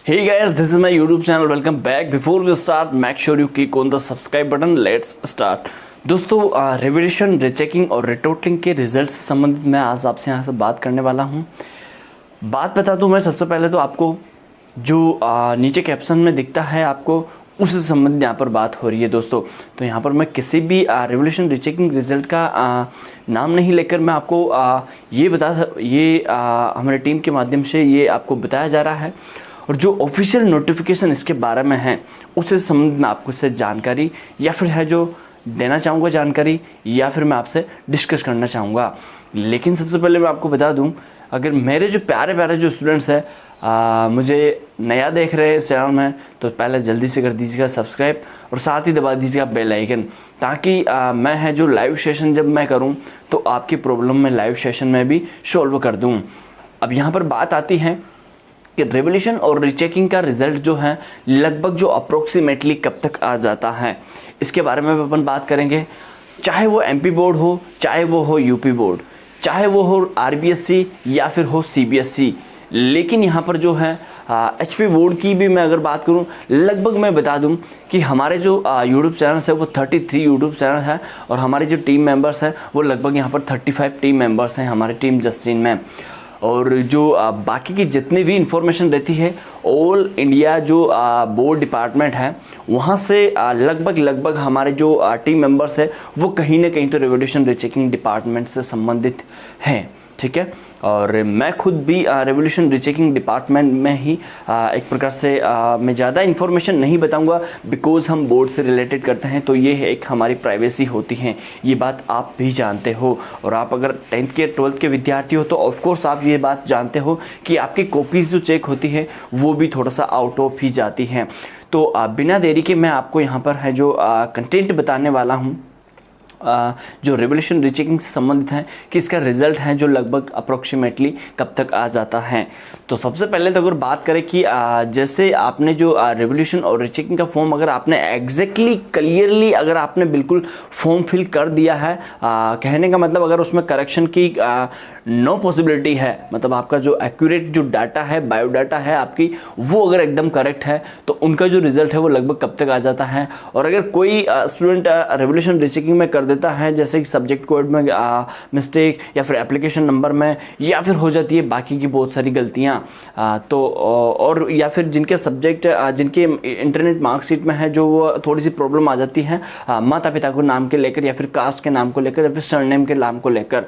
Hey guys, this is my YouTube channel. Welcome back. Before we start, make sure you click on the subscribe button. Let's start. दोस्तों, revaluation, rechecking और retotalling के result से संबंधित मैं आज आपसे यहाँ से बात करने वाला हूँ। बात बता दूँ मैं सबसे पहले तो आपको जो नीचे कैप्शन में दिखता है आपको उससे संबंधित यहाँ पर बात हो रही है दोस्तों। तो यहाँ पर मैं किसी भी रिवैल्यूएशन रीचेकिंग रिजल्ट का नाम नहीं लेकर मैं आपको हमारे टीम के माध्यम से ये आपको बताया जा रहा है और जो ऑफिशियल नोटिफिकेशन इसके बारे में है उससे संबंधित मैं आपको इससे जानकारी या फिर है जो देना चाहूँगा जानकारी या फिर मैं आपसे डिस्कस करना चाहूँगा। लेकिन सबसे पहले मैं आपको बता दूँ, अगर मेरे जो प्यारे प्यारे जो स्टूडेंट्स हैं मुझे नया देख रहे हैं इस चैनल में, तो पहले जल्दी से कर दीजिएगा सब्सक्राइब और साथ ही दबा दीजिएगा बेल आइकन, ताकि मैं है जो लाइव सेशन जब मैं करूं तो आपकी प्रॉब्लम में लाइव सेशन में भी सॉल्व कर दूं। अब यहाँ पर बात आती है कि रिवैल्यूएशन और रीचेकिंग का रिजल्ट जो है लगभग जो अप्रोक्सीमेटली कब तक आ जाता है, इसके बारे में अपन बात करेंगे। चाहे वो एमपी बोर्ड हो, चाहे वो हो यूपी बोर्ड, चाहे वो हो आरबीएससी या फिर हो सीबीएसई। लेकिन यहाँ पर जो है एचपी बोर्ड की भी मैं अगर बात करूँ, लगभग मैं बता दूँ कि हमारे जो यूट्यूब चैनल्स है वो 33 यूट्यूब चैनल है और हमारे जो टीम मेंबर्स हैं वो लगभग यहाँ पर 35 टीम मेंबर्स हैं हमारे टीम जस्टिन में। और जो बाकी की जितनी भी इंफॉर्मेशन रहती है ऑल इंडिया जो बोर्ड डिपार्टमेंट है वहाँ से लगभग हमारे जो टीम मेंबर्स है वो कहीं ना कहीं तो रिवैल्यूएशन रीचेकिंग डिपार्टमेंट से संबंधित हैं, ठीक है। और मैं खुद भी रिवैल्यूएशन रीचेकिंग डिपार्टमेंट में ही एक प्रकार से मैं ज़्यादा इन्फॉर्मेशन नहीं बताऊंगा बिकॉज़ हम बोर्ड से रिलेटेड करते हैं, तो ये एक हमारी प्राइवेसी होती है, ये बात आप भी जानते हो। और आप अगर 10th के 12th के विद्यार्थी हो तो ऑफकोर्स आप ये बात जानते हो कि आपकी कॉपीज़ जो चेक होती है वो भी थोड़ा सा आउट ऑफ ही जाती हैं। तो बिना देरी के मैं आपको यहाँ पर है जो कंटेंट बताने वाला हूँ जो रिवैल्यूएशन रीचेकिंग से संबंधित है कि इसका रिजल्ट है जो लगभग अप्रोक्सीमेटली कब तक आ जाता है। तो सबसे पहले तो अगर बात करें कि जैसे आपने जो रिवैल्यूएशन और रीचेकिंग का फॉर्म अगर आपने एग्जैक्टली क्लियरली अगर आपने बिल्कुल फॉर्म फिल कर दिया है, कहने का मतलब अगर उसमें करेक्शन की नो पॉसिबिलिटी है, मतलब आपका जो एक्यूरेट जो डाटा है बायोडाटा है आपकी वो अगर एकदम करेक्ट है तो उनका जो रिजल्ट है वो लगभग कब तक आ जाता है। और अगर कोई स्टूडेंट रिवैल्यूएशन रीचेकिंग में कर देता है जैसे कि सब्जेक्ट कोड में मिस्टेक या फिर एप्लीकेशन नंबर में या फिर हो जाती है बाकी की बहुत सारी गलतियां, तो और या फिर जिनके सब्जेक्ट जिनके इंटरनेट मार्कशीट में है जो वो थोड़ी सी प्रॉब्लम आ जाती है माता पिता को नाम के लेकर या फिर कास्ट के नाम को लेकर या फिर सरनेम के नाम को लेकर,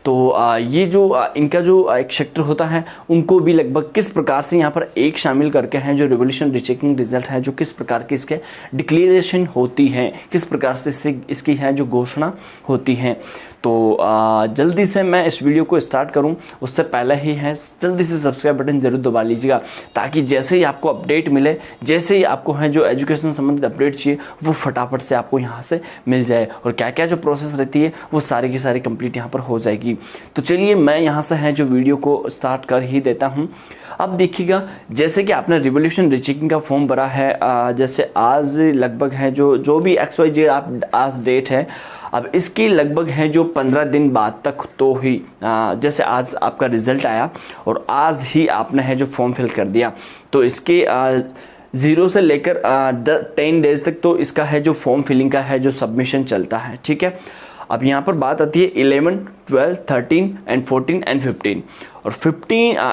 तो ये जो इनका जो एक सेक्टर होता है उनको भी लगभग किस प्रकार से यहाँ पर एक शामिल करके हैं जो रिवैल्यूएशन रीचेकिंग रिजल्ट है जो किस प्रकार की इसके डिक्लेरेशन होती है, किस प्रकार से इसकी है जो घोषणा होती है। तो जल्दी से मैं इस वीडियो को स्टार्ट करूं उससे पहले ही है जल्दी से सब्सक्राइब बटन जरूर दबा लीजिएगा, ताकि जैसे ही आपको अपडेट मिले, जैसे ही आपको है जो एजुकेशन संबंधित अपडेट चाहिए वो फटाफट से आपको यहाँ से मिल जाए और क्या क्या जो प्रोसेस रहती है वो सारी की सारी कंप्लीट यहाँ पर हो जाएगी। तो चलिए मैं यहाँ से है जो वीडियो को स्टार्ट कर ही देता हूँ। अब देखिएगा, जैसे कि आपने रिवैल्यूएशन रीचेकिंग का फॉर्म भरा है, जैसे आज लगभग है जो भी XYZ आप आज डेट है, अब इसकी लगभग है जो 15 दिन बाद तक तो ही जैसे आज आपका रिजल्ट आया और आज ही आपने है जो फॉर्म फिल कर दिया, तो इसके 0 से लेकर 10 डेज तक तो इसका है जो फॉर्म फिलिंग का है जो सबमिशन चलता है, ठीक है। अब यहाँ पर बात आती है 11, 12, 13 एंड 14 एंड 15 और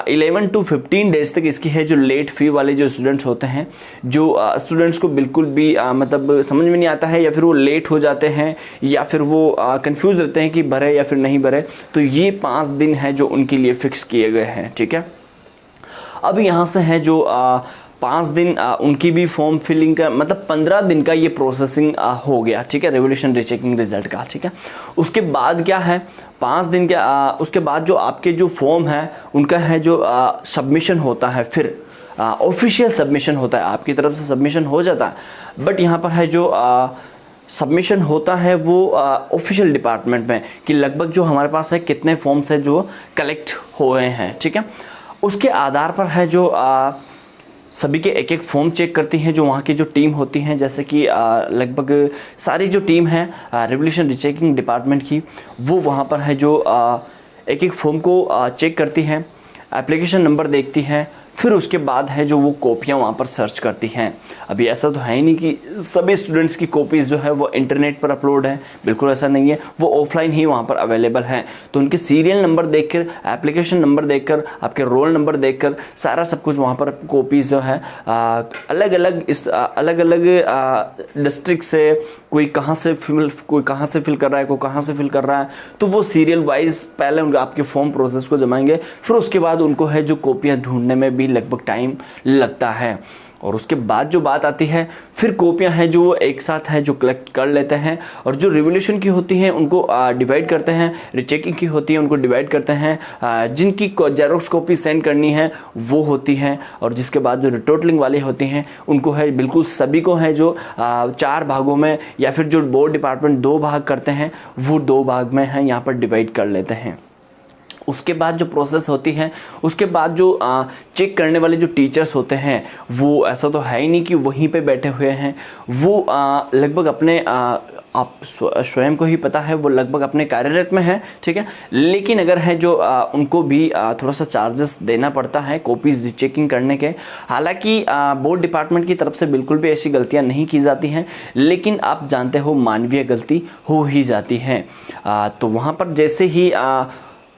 11 to 15 डेज तक इसकी है जो लेट फी वाले जो स्टूडेंट्स होते हैं, जो स्टूडेंट्स को बिल्कुल भी मतलब समझ में नहीं आता है या फिर वो लेट हो जाते हैं या फिर वो कंफ्यूज रहते हैं कि भरे या फिर नहीं भरे, तो ये 5 दिन है जो उनके लिए फिक्स किए गए हैं, ठीक है। अब यहाँ से है जो 5 दिन उनकी भी फॉर्म फिलिंग का मतलब 15 दिन का ये प्रोसेसिंग हो गया, ठीक है, रिवैल्यूएशन रीचेकिंग रिजल्ट का, ठीक है। उसके बाद क्या है 5 दिन के उसके बाद जो आपके जो फॉर्म है उनका है जो सबमिशन होता है, फिर ऑफिशियल सबमिशन होता है, आपकी तरफ से सबमिशन हो जाता है, बट यहाँ पर है जो सबमिशन होता है वो ऑफिशियल डिपार्टमेंट में कि लगभग जो हमारे पास है कितने फॉर्म्स है जो कलेक्ट हुए हैं, ठीक है। उसके आधार पर है जो सभी के एक एक फॉर्म चेक करती हैं जो वहाँ की जो टीम होती हैं, जैसे कि लगभग सारी जो टीम है रिवैल्यूएशन रीचेकिंग डिपार्टमेंट की, वो वहाँ पर है जो एक एक फॉर्म को चेक करती हैं, एप्लीकेशन नंबर देखती हैं, फिर उसके बाद है जो वो कॉपियाँ वहाँ पर सर्च करती हैं। अभी ऐसा तो है ही नहीं कि सभी स्टूडेंट्स की कॉपीज़ जो है वो इंटरनेट पर अपलोड है, बिल्कुल ऐसा नहीं है, वो ऑफलाइन ही वहाँ पर अवेलेबल हैं। तो उनके सीरियल नंबर देखकर, एप्लीकेशन नंबर देखकर, आपके रोल नंबर देखकर सारा सब कुछ वहाँ पर कॉपीज़ जो है अलग अलग डिस्ट्रिक्ट से, कोई कहाँ से फिल कर रहा है, कोई कहाँ से फिल कर रहा है, तो वो सीरियल वाइज पहले उनका आपके फॉर्म प्रोसेस को जमाएंगे, फिर उसके बाद उनको है जो कॉपियाँ ढूंढने में भी लगभग टाइम लगता है। और उसके बाद जो बात आती है, फिर कॉपियाँ हैं जो एक साथ हैं जो कलेक्ट कर लेते हैं, और जो रिवोल्यूशन की होती हैं उनको डिवाइड करते हैं, रीचेकिंग की होती है उनको डिवाइड करते हैं, जिनकी जेरोक्स कॉपी सेंड करनी है वो होती हैं, और जिसके बाद जो रिटोटलिंग वाली होती हैं उनको है बिल्कुल सभी को है जो 4 भागों में, या फिर जो बोर्ड डिपार्टमेंट 2 भाग करते हैं वो 2 भाग में हैं यहाँ पर डिवाइड कर लेते हैं। उसके बाद जो प्रोसेस होती है, उसके बाद जो चेक करने वाले जो टीचर्स होते हैं, वो ऐसा तो है ही नहीं कि वहीं पे बैठे हुए हैं, वो लगभग अपने आप स्वयं को ही पता है वो लगभग अपने कार्यरत में है, ठीक है। लेकिन अगर है जो उनको भी थोड़ा सा चार्जेस देना पड़ता है कॉपीज़ रीचेकिंग करने के। हालांकि बोर्ड डिपार्टमेंट की तरफ से बिल्कुल भी ऐसी गलतियां नहीं की जाती हैं, लेकिन आप जानते हो मानवीय गलती हो ही जाती है। तो वहाँ पर जैसे ही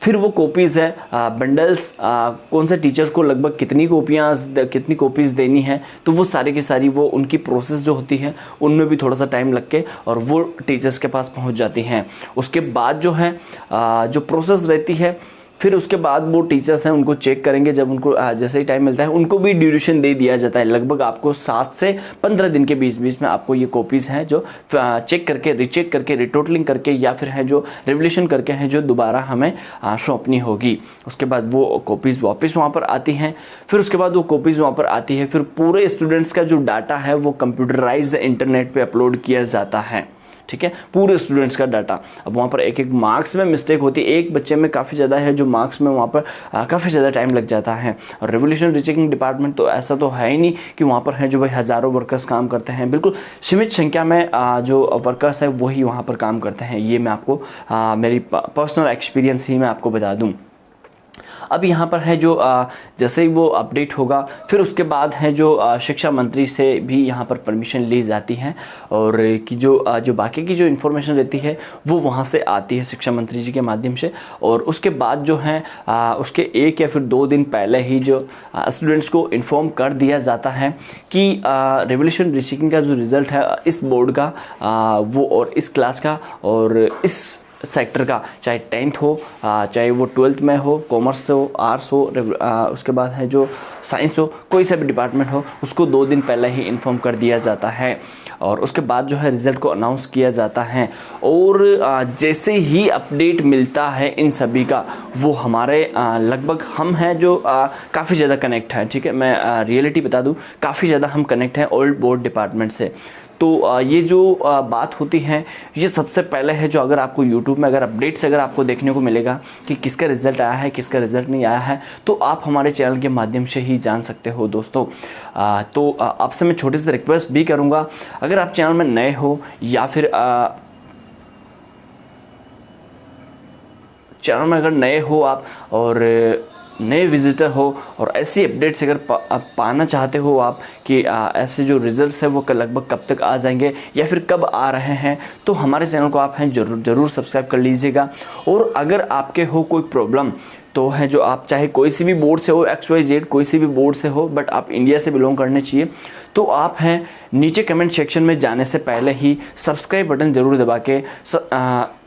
फिर वो कॉपीज़ है, बंडल्स, कौन से टीचर को लगभग कितनी कॉपीज़ देनी है, तो वो सारी की सारी वो उनकी प्रोसेस जो होती है उनमें भी थोड़ा सा टाइम लग के और वो ड्यूरेशन के पास पहुंच जाती हैं। उसके बाद जो है जो प्रोसेस रहती है, फिर उसके बाद वो टीचर्स हैं उनको चेक करेंगे, जब उनको जैसे ही टाइम मिलता है उनको भी ड्यूरेशन दे दिया जाता है। लगभग आपको 7 से 15 दिन के बीच में आपको ये कॉपीज़ हैं जो चेक करके, रीचेक करके, रिटोटलिंग करके, या फिर है जो रिवोल्यूशन करके है जो दोबारा हमें सौंपनी होगी। उसके बाद वो कॉपीज़ वापस वहाँ पर आती हैं। फिर उसके बाद वो कॉपीज़ वहाँ पर आती है, फिर पूरे स्टूडेंट्स का जो डाटा है वो कंप्यूटराइज इंटरनेट पर अपलोड किया जाता है, ठीक है, पूरे स्टूडेंट्स का डाटा। अब वहाँ पर एक मार्क्स में मिस्टेक होती है, एक बच्चे में काफ़ी ज़्यादा है जो मार्क्स में वहाँ पर काफ़ी ज़्यादा टाइम लग जाता है। और रिवोल्यूशन रीचेकिंग डिपार्टमेंट तो ऐसा तो है ही नहीं कि वहाँ पर है जो भाई हज़ारों वर्कर्स काम करते हैं, बिल्कुल सीमित संख्या में जो वर्कर्स है वही वहाँ पर काम करते हैं। ये मैं आपको मेरी पर्सनल एक्सपीरियंस ही मैं आपको बता दूँ। अब यहाँ पर है जो जैसे ही वो अपडेट होगा, फिर उसके बाद है जो शिक्षा मंत्री से भी यहाँ पर परमिशन ली जाती है, और कि जो बाकी की जो इन्फॉर्मेशन रहती है वो वहाँ से आती है शिक्षा मंत्री जी के माध्यम से। और उसके बाद जो है उसके 1 या फिर 2 दिन पहले ही जो स्टूडेंट्स को इन्फॉर्म कर दिया जाता है कि रिवोल्यूशन रीचेकिंग का जो रिज़ल्ट है इस बोर्ड का वो और इस क्लास का और इस सेक्टर का, चाहे 10th हो, चाहे वो 12th में हो, कॉमर्स हो, आर्ट्स हो, उसके बाद है जो साइंस हो, कोई सा भी डिपार्टमेंट हो, उसको 2 दिन पहले ही इन्फॉर्म कर दिया जाता है। और उसके बाद जो है रिज़ल्ट को अनाउंस किया जाता है। और जैसे ही अपडेट मिलता है इन सभी का, वो हमारे लगभग हम हैं जो काफ़ी ज़्यादा कनेक्ट हैं, ठीक है, मैं रियलिटी बता दूं, काफ़ी ज़्यादा हम कनेक्ट हैं ओल्ड बोर्ड डिपार्टमेंट से। तो ये जो बात होती है, ये सबसे पहले है जो अगर आपको YouTube में अगर अपडेट्स अगर आपको देखने को मिलेगा कि किसका रिज़ल्ट आया है, किसका रिज़ल्ट नहीं आया है, तो आप हमारे चैनल के माध्यम से ही जान सकते हो दोस्तों। तो आपसे मैं छोटी सी रिक्वेस्ट भी करूँगा, अगर आप चैनल में नए हो या फिर चैनल में अगर नए हो आप और नए विजिटर हो और ऐसी अपडेट्स अगर पाना चाहते हो आप कि ऐसे जो रिज़ल्ट्स है वो लगभग कब तक आ जाएंगे या फिर कब आ रहे हैं, तो हमारे चैनल को आप हैं ज़रूर सब्सक्राइब कर लीजिएगा। और अगर आपके हो कोई प्रॉब्लम तो है जो आप चाहे कोई सी भी बोर्ड से हो, XYZ कोई सी भी बोर्ड से हो, बट आप इंडिया से बिलोंग करने चाहिए, तो आप हैं नीचे कमेंट सेक्शन में जाने से पहले ही सब्सक्राइब बटन ज़रूर दबा के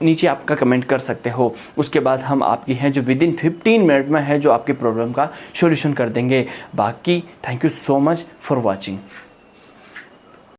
नीचे आपका कमेंट कर सकते हो। उसके बाद हम आपकी हैं जो विदिन 15 मिनट में है जो आपके प्रॉब्लम का सॉल्यूशन कर देंगे। बाकी thank you so much for watching.